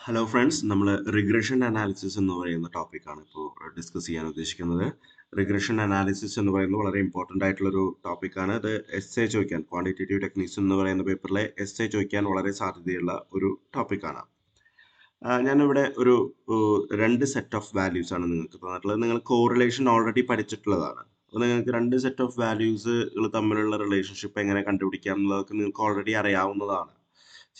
Hello friends, നമ്മൾ regression analysis എന്ന് പറയുന്ന ടോപ്പിക്കാണ് ഇപ്പോൾ ഡിസ്കസ് ചെയ്യാൻ ഉദ്ദേശിക്കുന്നത്. റിഗ്രഷൻ അനാലിസിസ് എന്ന് പറയുന്നത് വളരെ ഇമ്പോർട്ടൻ്റ് ആയിട്ടുള്ളൊരു ടോപ്പിക്കാണ്. അത് എസ് എ ചോദിക്കാൻ, ക്വാണ്ടിറ്റേറ്റീവ് ടെക്നിക്സ് എന്ന് പറയുന്ന പേപ്പറിലെ എസ് എ ചോദിക്കാൻ വളരെ സാധ്യതയുള്ള ഒരു ടോപ്പിക്കാണ്. ഞാനിവിടെ ഒരു രണ്ട് സെറ്റ് ഓഫ് വാല്യൂസ് ആണ് നിങ്ങൾക്ക് തന്നിട്ടുള്ളത്. നിങ്ങൾ കോറിലേഷൻ ഓൾറെഡി പഠിച്ചിട്ടുള്ളതാണ്. അപ്പോൾ നിങ്ങൾക്ക് രണ്ട് സെറ്റ് ഓഫ് വാല്യൂസുകൾ തമ്മിലുള്ള റിലേഷൻഷിപ്പ് എങ്ങനെ കണ്ടുപിടിക്കാം എന്നുള്ളതൊക്കെ നിങ്ങൾക്ക് ഓൾറെഡി അറിയാവുന്നതാണ്.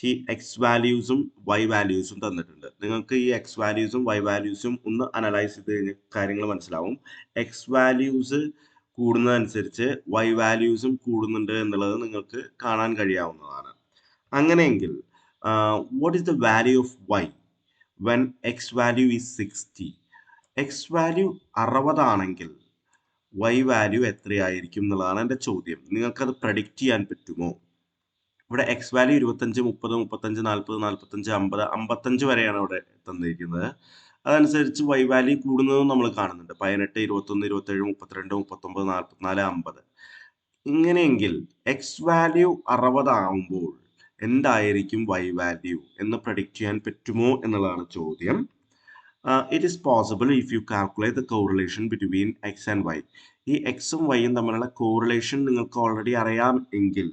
ഈ എക്സ് വാല്യൂസും വൈ വാല്യൂസും തന്നിട്ടുണ്ട്. നിങ്ങൾക്ക് ഈ എക്സ് വാല്യൂസും വൈ വാല്യൂസും ഒന്ന് അനലൈസ് ചെയ്ത് കഴിഞ്ഞാൽ കാര്യങ്ങൾ മനസ്സിലാവും. എക്സ് വാല്യൂസ് കൂടുന്നതനുസരിച്ച് വൈ വാല്യൂസും കൂടുന്നുണ്ട് എന്നുള്ളത് നിങ്ങൾക്ക് കാണാൻ കഴിയാവുന്നതാണ്. അങ്ങനെയെങ്കിൽ what is the value of y when x value is 60? X value 60 ആണെങ്കിൽ വൈ വാല്യൂ എത്രയായിരിക്കും എന്നുള്ളതാണ് എൻ്റെ ചോദ്യം. നിങ്ങൾക്കത് പ്രഡിക്റ്റ് ചെയ്യാൻ പറ്റുമോ? ഇവിടെ എക്സ് വാല്യൂ 25, 30, 35, 40, 45, 50, 55 വരെയാണ് ഇവിടെ തന്നിരിക്കുന്നത്. അതനുസരിച്ച് വൈ വാല്യൂ കൂടുന്നതും നമ്മൾ കാണുന്നുണ്ട്. 18, 21, 27, 32, 39, 44, 50. ഇങ്ങനെയെങ്കിൽ എക്സ് വാല്യൂ 60 ആവുമ്പോൾ എന്തായിരിക്കും വൈ വാല്യൂ എന്ന് പ്രഡിക്റ്റ് ചെയ്യാൻ പറ്റുമോ എന്നുള്ളതാണ് ചോദ്യം. It is possible if you calculate the correlation between x and y. ഈ എക്സും വൈയും തമ്മിലുള്ള കോറിലേഷൻ നിങ്ങൾക്ക് ഓൾറെഡി അറിയാം എങ്കിൽ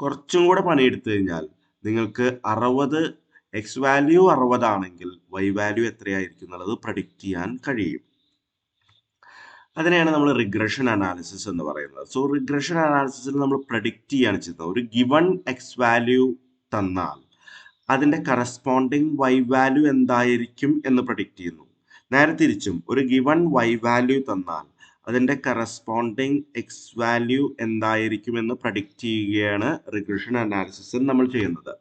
കുറച്ചും കൂടെ പണിയെടുത്തു കഴിഞ്ഞാൽ നിങ്ങൾക്ക് 60 എക്സ് വാല്യൂ 60 ആണെങ്കിൽ വൈ വാല്യൂ എത്രയായിരിക്കും എന്നുള്ളത് പ്രഡിക്റ്റ് ചെയ്യാൻ കഴിയും. അതിനെയാണ് നമ്മൾ റിഗ്രഷൻ അനാലിസിസ് എന്ന് പറയുന്നത്. സോ റിഗ്രഷൻ അനാലിസിസിൽ നമ്മൾ പ്രഡിക്റ്റ് ചെയ്യാണ് ചെയ്യുന്നത്. ഒരു ഗിവൺ എക്സ് വാല്യൂ തന്നാൽ അതിന്റെ കറസ്പോണ്ടിങ് വൈ വാല്യൂ എന്തായിരിക്കും എന്ന് പ്രഡിക്റ്റ് ചെയ്യുന്നു. നേരെ തിരിച്ചും ഒരു ഗിവൺ വൈ വാല്യൂ തന്നാൽ അതിന്റെ കറസ്പോണ്ടിങ് എക്സ് വാല്യൂ എന്തായിരിക്കും എന്ന് പ്രഡിക്റ്റ് ചെയ്യുകയാണ് റിഗ്രഷൻ അനാലിസിസിൽ നമ്മൾ ചെയ്യുന്നത്.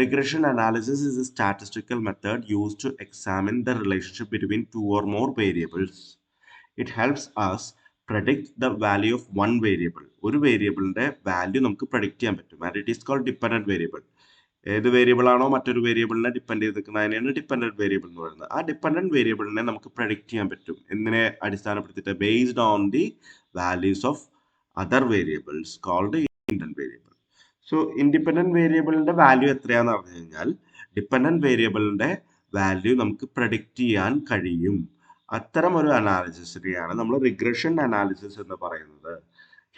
Regression analysis is a statistical method used to examine the relationship between two or more variables. It helps us predict the value of one variable. ഒരു വേരിയബിളിന്റെ value നമുക്ക് predict ചെയ്യാൻ പറ്റും. And it is called dependent variable. ഏത് variable ആണോ മറ്റൊരു വേരിയബിളിനെ depend ചെയ്ത് നിൽക്കുന്നതിനെയാണ് ഡിപ്പെൻഡന്റ് വേരിയബിൾ എന്ന് പറയുന്നത്. ആ ഡിപ്പെൻഡന്റ് വേരിയബിളിനെ നമുക്ക് പ്രഡിക്റ്റ് ചെയ്യാൻ പറ്റും. എന്തിനെ അടിസ്ഥാനപ്പെടുത്തിയിട്ട്? Based on the values of other variables called independent variable. So independent വേരിയബിളിന്റെ വാല്യൂ എത്രയാന്ന് പറഞ്ഞു കഴിഞ്ഞാൽ ഡിപ്പെൻഡന്റ് വേരിയബിളിന്റെ വാല്യൂ നമുക്ക് പ്രഡിക്റ്റ് ചെയ്യാൻ കഴിയും. അത്തരം ഒരു അനാലിസിസിനെയാണ് നമ്മൾ റിഗ്രഷൻ അനാലിസിസ് എന്ന് പറയുന്നത്.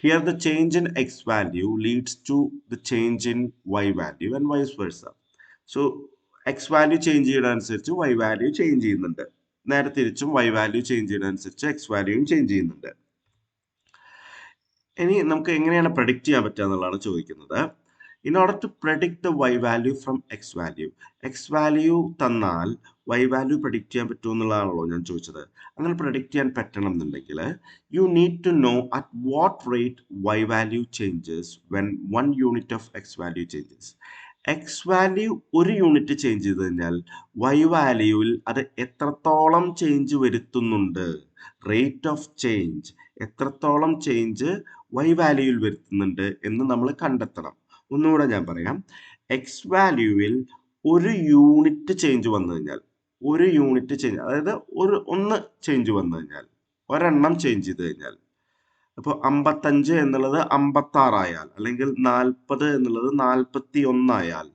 Here the change in x value leads to the change in y value and vice versa. So x value change ചെയ്യുന്നതനുസരിച്ച് y value change ചെയ്യുന്നുണ്ട്. നേരെ തിരിച്ചും y value change ചെയ്യുന്നതനുസരിച്ച് x value change ചെയ്യുന്നുണ്ട്. ഇനി നമുക്ക് എങ്ങനെയാണ് predict ചെയ്യാൻ പറ്റുക എന്നുള്ളതാണ് ചോദിക്കുന്നത്. In order to predict the y value from x value, x value തന്നാൽ y value predict ചെയ്യാൻ പറ്റുമോ എന്നുള്ളതാണല്ലോ ഞാൻ ചോദിച്ചത്. അങ്ങനെ predict ചെയ്യാൻ പറ്റണം എന്നുണ്ടെങ്കിൽ you need to know at what rate y value changes when 1 unit of x value changes. x value ഒരു യൂണിറ്റ് ചേഞ്ച് ചെയ്ത് കഴിഞ്ഞാൽ y വാല്യൂവിൽ അത് എത്രത്തോളം ചേഞ്ച് വരുത്തുന്നുണ്ട്, റേറ്റ് ഓഫ് ചേഞ്ച് എത്രത്തോളം ചേഞ്ച് y വാല്യൂവിൽ വരുത്തുന്നുണ്ട് എന്ന് നമ്മൾ കണ്ടെത്തണം. ഒന്നുകൂടെ ഞാൻ പറയാം. എക്സ് വാല്യൂവിൽ ഒരു യൂണിറ്റ് ചേഞ്ച് വന്നു കഴിഞ്ഞാൽ, ഒരു യൂണിറ്റ് ചേഞ്ച്, അതായത് ഒന്ന് ചേഞ്ച് വന്നു കഴിഞ്ഞാൽ, ഒരെണ്ണം ചേഞ്ച് ചെയ്ത് കഴിഞ്ഞാൽ, അപ്പോൾ 55 എന്നുള്ളത് 56 ആയാൽ, അല്ലെങ്കിൽ 40 എന്നുള്ളത് 41 ആയാൽ,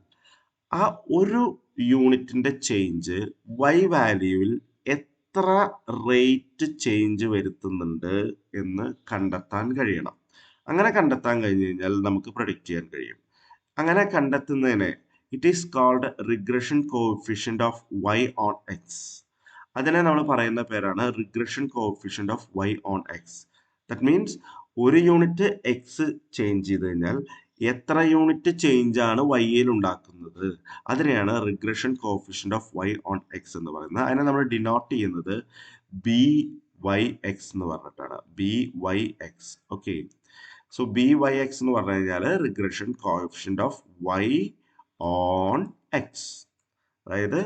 ആ ഒരു യൂണിറ്റിന്റെ ചേഞ്ച് വൈ വാല്യൂവിൽ എത്ര റേറ്റ് ചേഞ്ച് വരുത്തുന്നുണ്ട് എന്ന് കണ്ടെത്താൻ കഴിയണം. അങ്ങനെ കണ്ടെത്താൻ കഴിഞ്ഞു കഴിഞ്ഞാൽ നമുക്ക് പ്രഡിക്റ്റ് ചെയ്യാൻ കഴിയും. അങ്ങനെ കണ്ടെത്തുന്നതിനെ it is called regression coefficient of y on x. അതിനെ നമ്മൾ പറയുന്ന പേരാണ് regression coefficient of y on x. That means ഒരു യൂണിറ്റ് എക്സ് ചേഞ്ച് ചെയ്ത് കഴിഞ്ഞാൽ എത്ര യൂണിറ്റ് ചേഞ്ച് ആണ് വൈയിൽ ഉണ്ടാക്കുന്നത്, അതിനെയാണ് regression coefficient of y on x എന്ന് പറയുന്നത്. അതിനെ നമ്മൾ ഡിനോട്ട് ചെയ്യുന്നത് ബി വൈ എക്സ് എന്ന് പറഞ്ഞിട്ടാണ്. B y x. Okay. So b y x എന്ന് പറഞ്ഞു കഴിഞ്ഞാൽ regression coefficient of y on x. അതായത്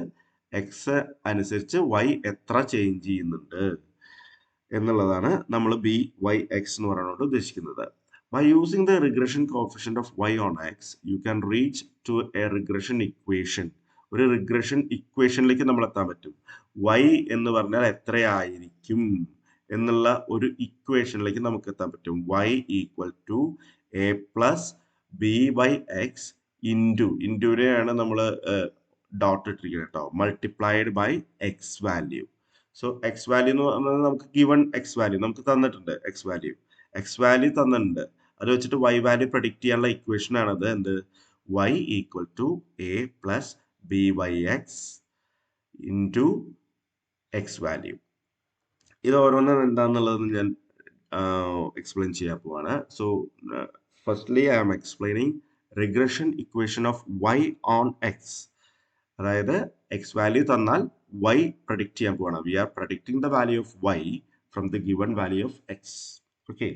എക്സ് അനുസരിച്ച് വൈ എത്ര ചേഞ്ച് ചെയ്യുന്നുണ്ട് എന്നുള്ളതാണ് നമ്മൾ ബി വൈ എക്സ് എന്ന് പറയുന്നത് ഉദ്ദേശിക്കുന്നത്. By using the regression coefficient of y on x, you can reach to a regression equation. ഒരു റിഗ്രഷൻ ഇക്വേഷനിലേക്ക് നമ്മൾ എത്താൻ പറ്റും. y എന്ന് പറഞ്ഞാൽ എത്രയായിരിക്കും എന്നുള്ള ഒരു ഇക്വേഷനിലേക്ക് നമുക്ക് എത്താൻ പറ്റും. y equal to a plus b by x ഇൻറ്റുവിനെയാണ് നമ്മൾ ഡോട്ട് ഇട്ടിരിക്കുന്നത് കേട്ടോ, multiplied by x value. So x value എന്ന് പറഞ്ഞാൽ നമുക്ക് ഗിവൺ എക്സ് വാല്യൂ നമുക്ക് തന്നിട്ടുണ്ട്. എക്സ് വാല്യൂ തന്നിട്ടുണ്ട്. അത് വെച്ചിട്ട് വൈ വാല്യൂ പ്രഡിക്റ്റ് ചെയ്യാനുള്ള ഇക്വേഷൻ ആണത്. എന്ത്? y equal to a plus b y x into x value. ഇത് ഓരോന്നും എന്താണെന്നുള്ളത് ഞാൻ എക്സ്പ്ലെയിൻ ചെയ്യാൻ പോവാണ്. So firstly I am explaining regression equation of y on x. അതായത് എക്സ് വാല്യൂ തന്നാൽ y പ്രഡിക്റ്റ് ചെയ്യാൻ പോവാണ്. We are predicting the value of y from the given value of x. Okay.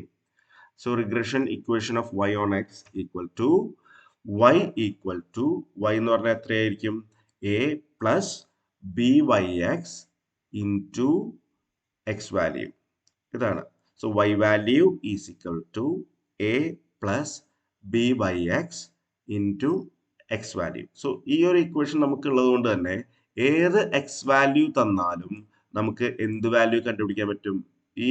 So regression equation of y on x equal to y equal to y എന്ന് പറഞ്ഞാൽ എത്രയായിരിക്കും? a plus b y x into x value. ഇതാണ്. So y value is equal to a plus b y x into x value. So ഈ ഒരു equation നമുക്ക് ഉള്ളത് കൊണ്ട് തന്നെ ഏത് എക്സ് വാല്യൂ തന്നാലും നമുക്ക് എന്ത് വാല്യൂ കണ്ടുപിടിക്കാൻ പറ്റും? ഈ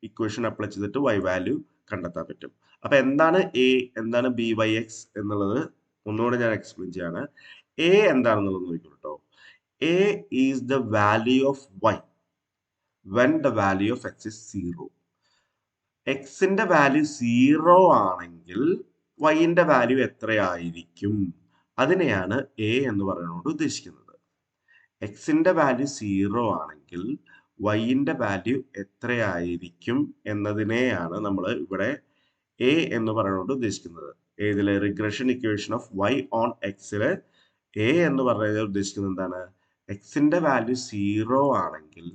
ഇക്വേഷൻ അപ്ലൈ ചെയ്തിട്ട് y വാല്യൂ കണ്ടെത്താൻ പറ്റും. അപ്പൊ എന്താണ് a, എന്താണ് ബി വൈ എക്സ് എന്നുള്ളത് ഒന്നുകൂടെ ഞാൻ എക്സ്പ്ലെയിൻ ചെയ്യാണ്. a എന്താണെന്നുള്ളത് നോക്കിക്കോളൂ കേട്ടോ. a is the value of y when the value of x is 0. എക്സിന്റെ വാല്യൂ 0 ആണെങ്കിൽ വൈന്റെ വാല്യൂ എത്രയായിരിക്കും? അതിനെയാണ് a എന്ന് പറയുന്നതുകൊണ്ട് ഉദ്ദേശിക്കുന്നത്. എക്സിന്റെ വാല്യൂ 0 ആണെങ്കിൽ വൈന്റെ വാല്യൂ എത്രയായിരിക്കും എന്നതിനെയാണ് നമ്മൾ ഇവിടെ a എന്ന് പറയുന്നതുകൊണ്ട് ഉദ്ദേശിക്കുന്നത്. ഏതിലെ? Regression equation of y on എക്സിലെ a എന്ന് പറയുന്നത് ഉദ്ദേശിക്കുന്നത് എന്താണ്? എക്സിന്റെ വാല്യൂ 0 ആണെങ്കിൽ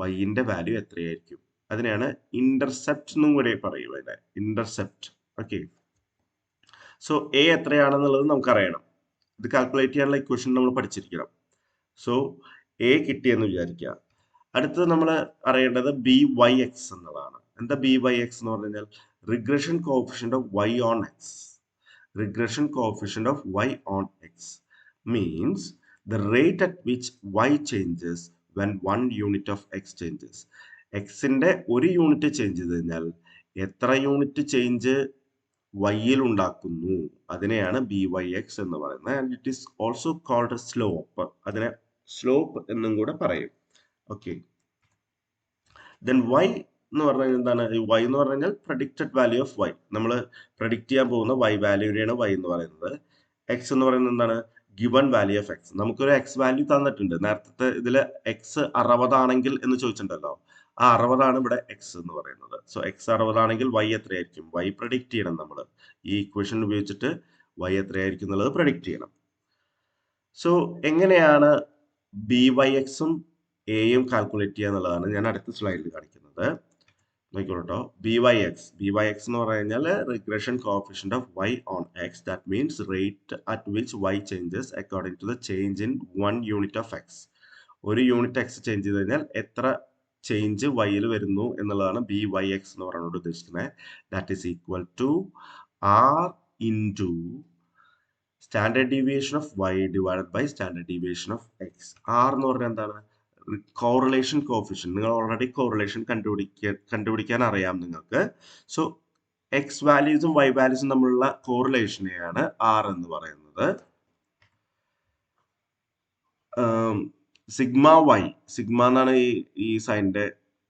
വൈന്റെ വാല്യൂ എത്രയായിരിക്കും? അതിനെയാണ് ഇന്റർസെപ്റ്റ് എന്നും കൂടെ പറയുക. അതിനെ ഇന്റർസെപ്റ്റ്. ഓക്കെ. So a എത്രയാണെന്നുള്ളത് നമുക്കറിയണം. ഇത് കാൽക്കുലേറ്റ് ചെയ്യാനുള്ള ഇക്വേഷൻ നമ്മൾ പഠിച്ചിരിക്കണം. സോ a കിട്ടിയെന്ന് വിചാരിക്കുക. അടുത്തത് നമ്മൾ അറിയേണ്ടത് ബി വൈ എക്സ് എന്നുള്ളതാണ്. എന്താ ബി വൈ എക്സ് എന്ന് പറഞ്ഞു കഴിഞ്ഞാൽ regression coefficient of y on X. Regression coefficient of y on X means the rate at which y changes when one unit of x changes. എക്സിന്റെ ഒരു unit change ചെയ്ത് കഴിഞ്ഞാൽ എത്ര യൂണിറ്റ് ചേഞ്ച് വൈയിൽ ഉണ്ടാക്കുന്നു അതിനെയാണ് ബി വൈ എക്സ് എന്ന് പറയുന്നത്. And it is also called slope. അതിനെ സ്ലോപ്പ് എന്നും കൂടെ പറയും. ഓക്കെ. ദെൻ വൈ എന്ന് പറഞ്ഞാൽ എന്താണ്? y എന്ന് പറഞ്ഞു കഴിഞ്ഞാൽ പ്രഡിക്റ്റഡ് വാല്യൂ ഓഫ് y. നമ്മൾ പ്രഡിക്റ്റ് ചെയ്യാൻ പോകുന്ന y വാല്യൂവിനെയാണ് y എന്ന് പറയുന്നത്. x എന്ന് പറയുന്നത് എന്താണ്? Given value of x. നമുക്കൊരു x വാല്യൂ തന്നിട്ടുണ്ട്. നേരത്തെ ഇതിൽ x 60 ആണെങ്കിൽ എന്ന് ചോദിച്ചിട്ടുണ്ടല്ലോ. ആ 60 ആണ് ഇവിടെ x എന്ന് പറയുന്നത്. സോ x 60 ആണെങ്കിൽ y എത്രയായിരിക്കും? y പ്രഡിക്റ്റ് ചെയ്യണം നമ്മൾ. ഈ ഇക്വേഷൻ ഉപയോഗിച്ചിട്ട് y എത്രയായിരിക്കും എന്നുള്ളത് പ്രഡിക്റ്റ് ചെയ്യണം. സോ എങ്ങനെയാണ് ബി വൈ എക്സും എയും കാൽക്കുലേറ്റ് ചെയ്യുക എന്നുള്ളതാണ് ഞാൻ അടുത്ത സ്ലൈഡിൽ കാണിക്കുന്നത്. നോക്കിക്കോളൂ. ബി വൈ എക്സ് എന്ന് പറഞ്ഞു കഴിഞ്ഞാൽ regression coefficient of y on x. That means rate at which y changes according to the change in 1 unit of x. ഒരു യൂണിറ്റ് x ചേഞ്ച് ചെയ്ത് കഴിഞ്ഞാൽ എത്ര ചേഞ്ച് വൈയിൽ വരുന്നു എന്നുള്ളതാണ് ബി വൈ എക്സ് എന്ന് പറഞ്ഞുകൊണ്ട് ഉദ്ദേശിക്കുന്നത്. That is equal to r into standard deviation of y divided by standard deviation of x. r എന്ന് പറഞ്ഞാൽ എന്താണ്? Correlation coefficient. നിങ്ങൾ ഓൾറെഡി കോറിലേഷൻ കണ്ടുപിടിക്കാൻ അറിയാം നിങ്ങൾക്ക്. So x values y values തമ്മിലുള്ള കോറിലേഷനെയാണ് r എന്ന് പറയുന്നത്. സിഗ്മ വൈ, സിഗ്മ എന്നാണ് ഈ സൈനിന്റെ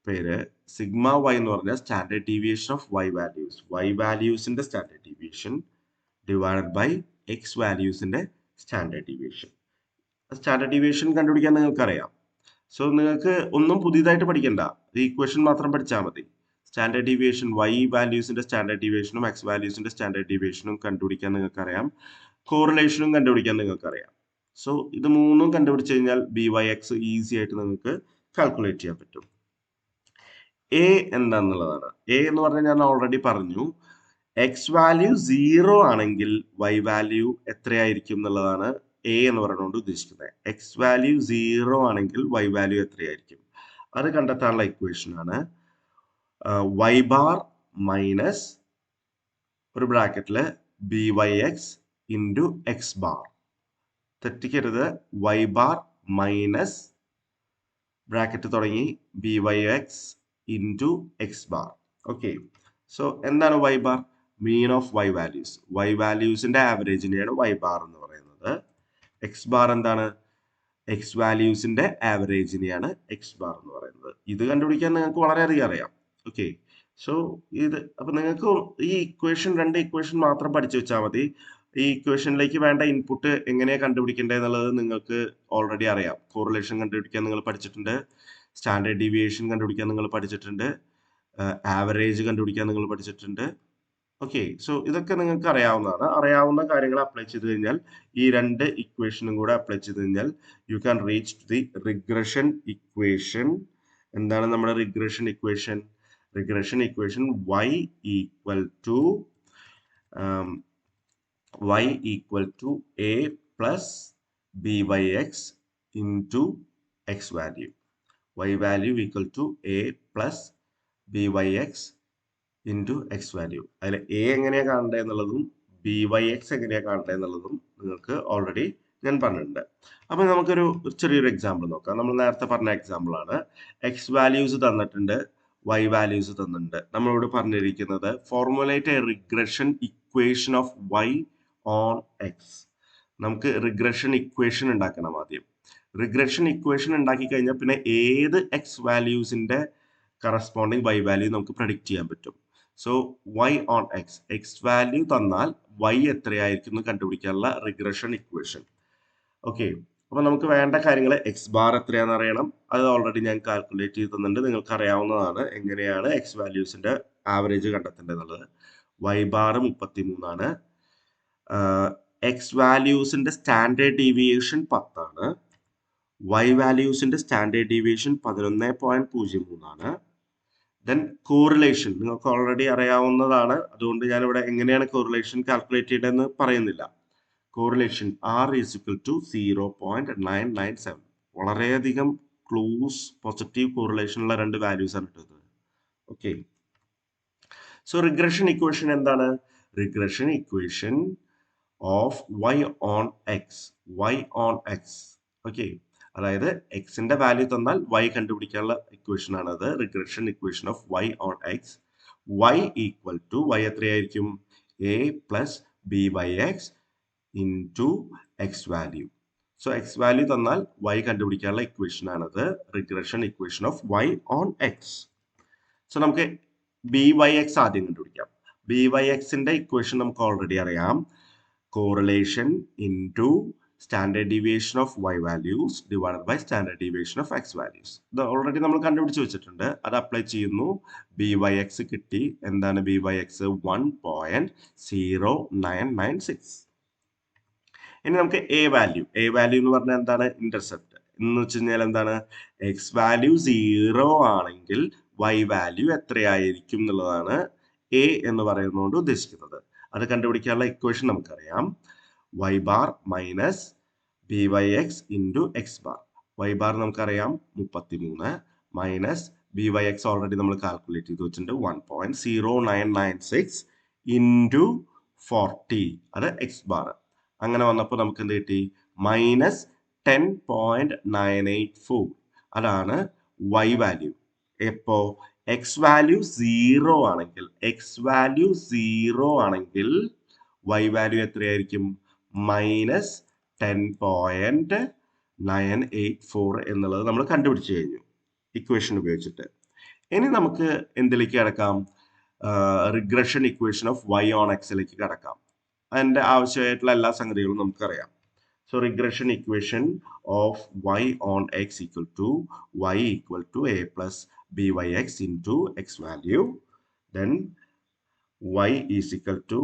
പേര്. സിഗ്മ വൈ എന്ന് പറഞ്ഞാൽ സ്റ്റാൻഡേർഡ് ഡീവിയേഷൻ ഓഫ് y വാല്യൂസിന്റെ standard deviation divided by x വാല്യൂസിന്റെ സ്റ്റാൻഡേർഡ് ഡീവിയേഷൻ. സ്റ്റാൻഡേർഡ് ഡീവിയേഷൻ കണ്ടുപിടിക്കാൻ നിങ്ങൾക്ക് അറിയാം. സോ നിങ്ങൾക്ക് ഒന്നും പുതിയതായിട്ട് പഠിക്കണ്ട. ഈ ഇക്വേഷൻ മാത്രം പഠിച്ചാൽ മതി. സ്റ്റാൻഡേർഡ് ഡീവിയേഷൻ y വാല്യൂസിന്റെ സ്റ്റാൻഡേർഡ് ഡീവിയേഷനും എക്സ് വാല്യൂസിന്റെ സ്റ്റാൻഡേർഡ് ഡീവിയേഷനും കണ്ടുപിടിക്കാൻ നിങ്ങൾക്ക് അറിയാം. കോറിലേഷനും കണ്ടുപിടിക്കാൻ നിങ്ങൾക്ക് അറിയാം. സോ ഇത് മൂന്നും കണ്ടുപിടിച്ച് കഴിഞ്ഞാൽ ബി വൈ എക്സ് ഈസി ആയിട്ട് നിങ്ങൾക്ക് കാൽക്കുലേറ്റ് ചെയ്യാൻ പറ്റും. എ എന്താന്നുള്ളതാണ്. എ എന്ന് പറഞ്ഞാൽ ഞാൻ ഓൾറെഡി പറഞ്ഞു. എക്സ് വാല്യൂ 0 ആണെങ്കിൽ y വാല്യൂ എത്രയായിരിക്കും എന്നുള്ളതാണ് എ എന്ന് പറഞ്ഞുകൊണ്ട് ഉദ്ദേശിക്കുന്നത്. എക്സ് വാല്യൂ 0 ആണെങ്കിൽ y വാല്യൂ എത്രയായിരിക്കും അത് കണ്ടെത്താനുള്ള ഇക്വേഷൻ ആണ് y ബാർ മൈനസ് ഒരു ബ്രാക്കറ്റില് b y x into x bar. തെറ്റിക്കരുത്. y ബാർ മൈനസ് ബ്രാക്കറ്റ് തുടങ്ങി b y x into x bar. Okay. So എന്താണ് y bar? Mean of y values. y വാല്യൂസിന്റെ ആവറേജിനെയാണ് y ബാർ എന്ന് പറയുന്നത്. എക്സ് ബാർ എന്താണ്? എക്സ് വാല്യൂസിന്റെ ആവറേജിനെയാണ് എക്സ് ബാർ എന്ന് പറയുന്നത്. ഇത് കണ്ടുപിടിക്കാൻ നിങ്ങൾക്ക് വളരെയധികം അറിയാം. ഓക്കെ, സോ ഇത് അപ്പൊ നിങ്ങൾക്ക് ഈ രണ്ട് ഇക്വേഷൻ മാത്രം പഠിച്ചു വെച്ചാൽ മതി. ഈ ഇക്വേഷനിലേക്ക് വേണ്ട ഇൻപുട്ട് എങ്ങനെയാണ് കണ്ടുപിടിക്കേണ്ടത് എന്നുള്ളത് നിങ്ങൾക്ക് ഓൾറെഡി അറിയാം. കോറിലേഷൻ കണ്ടുപിടിക്കാൻ നിങ്ങൾ പഠിച്ചിട്ടുണ്ട്, സ്റ്റാൻഡേർഡ് ഡീവിയേഷൻ കണ്ടുപിടിക്കാൻ നിങ്ങൾ പഠിച്ചിട്ടുണ്ട്, ആവറേജ് കണ്ടുപിടിക്കാൻ നിങ്ങൾ പഠിച്ചിട്ടുണ്ട്. ഓക്കെ, സോ ഇതൊക്കെ നിങ്ങൾക്ക് അറിയാവുന്നതാണ്. അറിയാവുന്ന കാര്യങ്ങൾ അപ്ലൈ ചെയ്ത് കഴിഞ്ഞാൽ, ഈ രണ്ട് ഇക്വേഷനും കൂടെ അപ്ലൈ ചെയ്ത് കഴിഞ്ഞാൽ you can reach to the regression equation. എന്താണ് നമ്മുടെ regression equation? Regression equation y equal to a plus byx into x value. Y value equal to a plus byx into x value. അതിൽ a എങ്ങനെയാണ് കാണേണ്ടത് എന്നുള്ളതും byx എങ്ങനെയാണ് കാണേണ്ടത് എന്നുള്ളതും നിങ്ങൾക്ക് ഓൾറെഡി ഞാൻ പറഞ്ഞിട്ടുണ്ട്. അപ്പൊ നമുക്കൊരു ചെറിയൊരു എക്സാമ്പിൾ നോക്കാം. നമ്മൾ നേരത്തെ പറഞ്ഞ എക്സാമ്പിൾ ആണ്. എക്സ് വാല്യൂസ് തന്നിട്ടുണ്ട്, y വാല്യൂസ് തന്നിട്ടുണ്ട്. നമ്മളോട് പറഞ്ഞിരിക്കുന്നത് formulate A regression equation of y on X. നമുക്ക് റിഗ്രഷൻ ഇക്വേഷൻ ഉണ്ടാക്കണം ആദ്യം. റിഗ്രഷൻ ഇക്വേഷൻ ഉണ്ടാക്കി കഴിഞ്ഞാൽ പിന്നെ ഏത് എക്സ് വാല്യൂസിന്റെ കറസ്പോണ്ടിങ് y വാല്യൂ നമുക്ക് പ്രഡിക്റ്റ് ചെയ്യാൻ പറ്റും. So y on X, X value തന്നാൽ y എത്രയായിരിക്കും എന്ന് കണ്ടുപിടിക്കാനുള്ള റിഗ്രഷൻ ഇക്വേഷൻ. ഓക്കെ, അപ്പൊ നമുക്ക് വേണ്ട കാര്യങ്ങൾ എക്സ് ബാർ എത്രയാണെന്ന് അറിയണം. അത് ഓൾറെഡി ഞാൻ കാൽക്കുലേറ്റ് ചെയ്ത് തന്നിട്ടുണ്ട്, നിങ്ങൾക്ക് അറിയാവുന്നതാണ് എങ്ങനെയാണ് എക്സ് വാല്യൂസിന്റെ ആവറേജ് കണ്ടെത്തേണ്ടത് എന്നുള്ളത്. y ബാർ 33 ആണ്. എക്സ് വാല്യൂസിന്റെ സ്റ്റാൻഡേർഡ് ഡീവിയേഷൻ 10 ആണ്. y വാല്യൂസിന്റെ സ്റ്റാൻഡേർഡ് ഡീവിയേഷൻ 11.03 ആണ്. ദെൻ കോറിലേഷൻ നിങ്ങൾക്ക് ഓൾറെഡി അറിയാവുന്നതാണ്, അതുകൊണ്ട് ഞാനിവിടെ എങ്ങനെയാണ് കോറിലേഷൻ കാൽക്കുലേറ്റ് ചെയ്യേണ്ടതെന്ന് പറയുന്നില്ല. Correlation R is equal to 0.997. വളരെയധികം ക്ലോസ് പോസിറ്റീവ് കോറിലേഷൻ ഉള്ള രണ്ട് വാല്യൂസ് ആണ് ഇട്ടത്. ഓക്കെ, സോ റിഗ്രഷൻ ഇക്വേഷൻ എന്താണ്? Regression equation of y on x. y on x. Okay, അതായത് എക്സിന്റെ വാല്യൂ തന്നാൽ y കണ്ടുപിടിക്കാനുള്ള ഇക്വേഷൻ ആണ് അത്. Regression equation of y on x. y equal to y എത്രയായിരിക്കും? a plus b by x into x value. So x value തന്നാൽ y കണ്ടുപിടിക്കാനുള്ള equation ആണത്. Regression equation of y on x. So നമുക്ക് b y x ആദ്യം കണ്ടുപിടിക്കാം. B Y എക്സിന്റെ equation നമുക്ക് already അറിയാം. Correlation into standard deviation of y values divided by standard deviation of x values. ഇത് ഓൾറെഡി നമ്മൾ കണ്ടുപിടിച്ച് വെച്ചിട്ടുണ്ട്, അത് അപ്ലൈ ചെയ്യുന്നു. ബി വൈ എക്സ് കിട്ടി. എന്താണ് ബി വൈ എക്സ്? 1.0996. ഇനി നമുക്ക് എ വാല്യൂ എന്ന് പറഞ്ഞാൽ എന്താണ്? ഇന്റർസെപ്റ്റ് എന്ന് വെച്ച് കഴിഞ്ഞാൽ എന്താണ്? എക്സ് വാല്യൂ 0 ആണെങ്കിൽ y വാല്യൂ എത്രയായിരിക്കും എന്നുള്ളതാണ് എ എന്ന് പറയുന്നതുകൊണ്ട് ഉദ്ദേശിക്കുന്നത്. അത് കണ്ടുപിടിക്കാനുള്ള ഇക്വേഷൻ നമുക്കറിയാം. y bar minus b y x into x bar. y bar നമുക്കറിയാം 33 minus b y x already നമ്മൾ കാൽക്കുലേറ്റ് ചെയ്ത് വെച്ചിട്ടുണ്ട് 1.0996 ഇൻറ്റു 40, അത് എക്സ് ബാർ. അങ്ങനെ വന്നപ്പോൾ നമുക്ക് എന്ത് കിട്ടി? മൈനസ് 10.984. അതാണ് y വാല്യൂ. എപ്പോ എക്സ് വാല്യൂ 0 ആണെങ്കിൽ, y വാല്യൂ എത്രയായിരിക്കും? മൈനസ് 10.984 എന്നുള്ളത് നമ്മൾ കണ്ടുപിടിച്ചു കഴിഞ്ഞു ഇക്വേഷൻ ഉപയോഗിച്ചിട്ട്. ഇനി നമുക്ക് എന്തിലേക്ക് കിടക്കാം? Regression equation of y on എക്സിലേക്ക് കിടക്കാം. അതിന്റെ ആവശ്യമായിട്ടുള്ള എല്ലാ സംഗതികളും നമുക്കറിയാം. So regression equation of y on x equal to y equal to a plus b y x into x value. Then y is equal to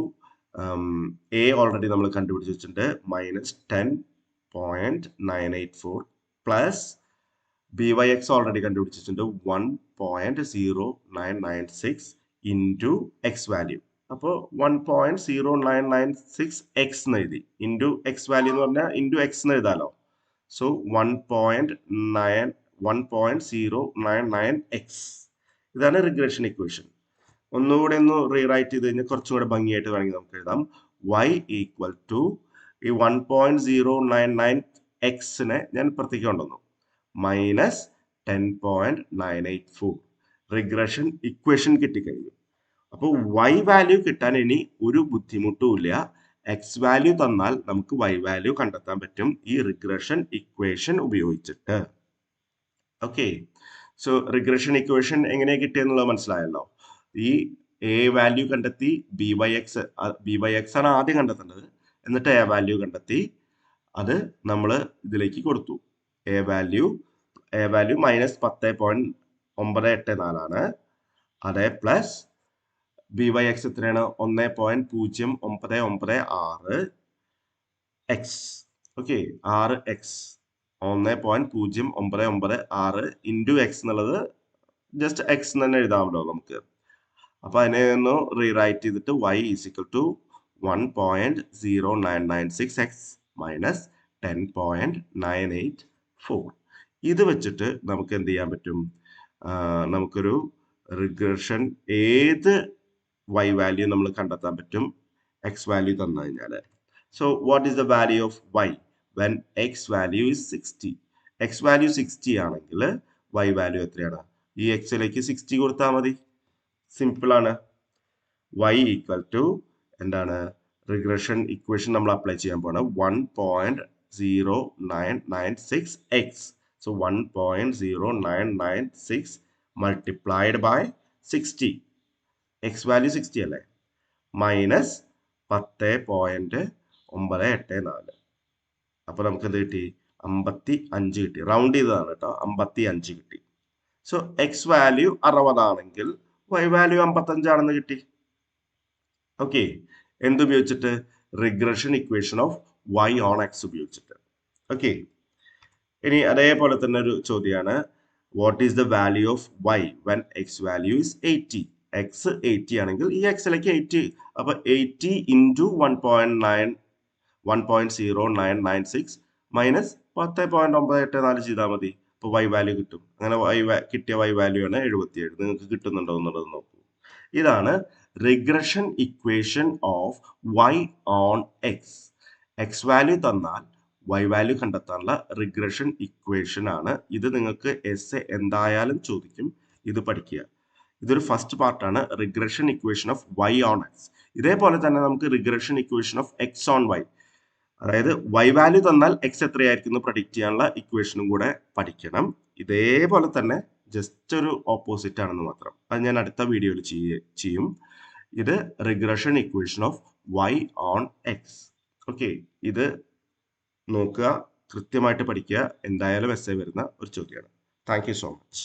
a already നമ്മൾ കണ്ടുപിടിച്ച് വെച്ചിട്ടുണ്ട്, minus 10.984 plus b y x already കണ്ടുപിടിച്ചിട്ടുണ്ട് 1.0996 into x value. അപ്പോൾ 1.0996 X എന്ന് എഴുതി. Into x value എന്ന് പറഞ്ഞാൽ into X എന്ന് എഴുതാലോ. സോ 1.0996. ഇതാണ് റിഗ്രഷൻ ഇക്വേഷൻ. ഒന്നുകൂടെ ഒന്ന് റീറൈറ്റ് ചെയ്ത് കഴിഞ്ഞാൽ കുറച്ചും കൂടെ ഭംഗിയായിട്ട് വേണമെങ്കിൽ നമുക്ക് എഴുതാം. y ഈക്വൽ ടു ഈ 1.099x ഞാൻ ഇപ്പുറത്തേക്ക് കൊണ്ടുവന്നു, മൈനസ് 10.984. Regression equation കിട്ടിക്കഴിഞ്ഞു. അപ്പോൾ y വാല്യൂ കിട്ടാൻ ഇനി ഒരു ബുദ്ധിമുട്ടുമില്ല. എക്സ് വാല്യൂ തന്നാൽ നമുക്ക് വൈ വാല്യൂ കണ്ടെത്താൻ പറ്റും ഈ റിഗ്രഷൻ ഇക്വേഷൻ ഉപയോഗിച്ചിട്ട്. ഓക്കെ, സോ റിഗ്രഷൻ ഇക്വേഷൻ എങ്ങനെ കിട്ടിയെന്നുള്ളത് മനസ്സിലായല്ലോ. ഈ എ വാല്യൂ കണ്ടെത്തി ബി വൈ എക്സ് ആണ് ആദ്യം കണ്ടെത്തേണ്ടത്. എന്നിട്ട് എ വാല്യൂ കണ്ടെത്തി അത് നമ്മൾ ഇതിലേക്ക് കൊടുത്തു. എ വാല്യൂ -10.984 ആണ്. അതേ പ്ലസ് ബി വൈ എക്സ് എത്രയാണ് 1.0996 x. Okay, 6x 1.0996 into x എന്നുള്ളത് ജസ്റ്റ് എക്സ് തന്നെ എഴുതാമല്ലോ നമുക്ക്. അപ്പൊ അതിനെ ഒന്ന് റീറൈറ്റ് ചെയ്തിട്ട് y is equal to 1.0996 x minus 10.984. ഇത് വെച്ചിട്ട് നമുക്ക് എന്ത് ചെയ്യാൻ പറ്റും? നമുക്കൊരു റിഗ്രഷൻ ഏത് y വാല്യൂ നമ്മൾ കണ്ടെത്താൻ പറ്റും എക്സ് വാല്യൂ തന്നു കഴിഞ്ഞാൽ. So what is the value of y when x value is 60? x value 60 ആണെങ്കിൽ y വാല്യൂ എത്രയാണ്? ഈ എക്സിലേക്ക് 60 കൊടുത്താൽ മതി. സിമ്പിൾ ആണ്. y ഈക്വൽ ടു എന്താണ്? റിഗ്രഷൻ ഇക്വേഷൻ നമ്മൾ അപ്ലൈ ചെയ്യാൻ പോണ 1.0996 x. So 1.0996 multiplied by 60. X value 60 അല്ലേ? മൈനസ് 10.984. അപ്പൊ നമുക്ക് എന്ത് കിട്ടി? 55 കിട്ടി. റൗണ്ട് ചെയ്തതാണ് കേട്ടോ. 55 കിട്ടി. സോ എക്സ് വാല്യൂ 60 ആണെങ്കിൽ y വാല്യൂ 55 ആണെന്ന് കിട്ടി. ഓക്കെ, എന്തുപയോഗിച്ചിട്ട്? Regression equation of y on x ഉപയോഗിച്ചിട്ട്. ഓക്കെ, ഇനി അതേപോലെ തന്നെ ഒരു ചോദ്യമാണ്, what is the value of y when x value is 80? X 80 ആണെങ്കിൽ ഈ എക്സിലേക്ക് 80, അപ്പൊ 80 ഇൻറ്റു 1.0996 മൈനസ് 10.984 ചെയ്താൽ മതി. അപ്പൊ y വാല്യൂ കിട്ടും. അങ്ങനെ കിട്ടിയ y വാല്യൂ ആണ് 77. നിങ്ങൾക്ക് കിട്ടുന്നുണ്ടോ എന്നുള്ളത് നോക്കൂ. ഇതാണ് regression equation of y on X. X value തന്നാൽ y വാല്യൂ കണ്ടെത്താനുള്ള റിഗ്രഷൻ ഇക്വേഷൻ ആണ് ഇത്. നിങ്ങൾക്ക് എസ് എന്തായാലും ചോദിക്കും. ഇത് പഠിക്കുക. ഇതൊരു ഫസ്റ്റ് പാർട്ടാണ്, regression equation of y on X. ഇതേപോലെ തന്നെ നമുക്ക് regression equation of X on y, അതായത് y വാല്യൂ തന്നാൽ എക്സ് എത്രയായിരിക്കും എന്ന് പ്രഡിക്റ്റ് ചെയ്യാനുള്ള ഇക്വേഷനും കൂടെ പഠിക്കണം. ഇതേപോലെ തന്നെ ജസ്റ്റ് ഒരു ഓപ്പോസിറ്റ് ആണെന്ന് മാത്രം. അത് ഞാൻ അടുത്ത വീഡിയോയിൽ ചെയ്യും. ഇത് regression equation of y on x. Okay, ഇത് നോക്കുക, കൃത്യമായിട്ട് പഠിക്കുക. എന്തായാലും എസ്സേ വരുന്ന ഒരു ചോദ്യമാണ്. Thank you so much.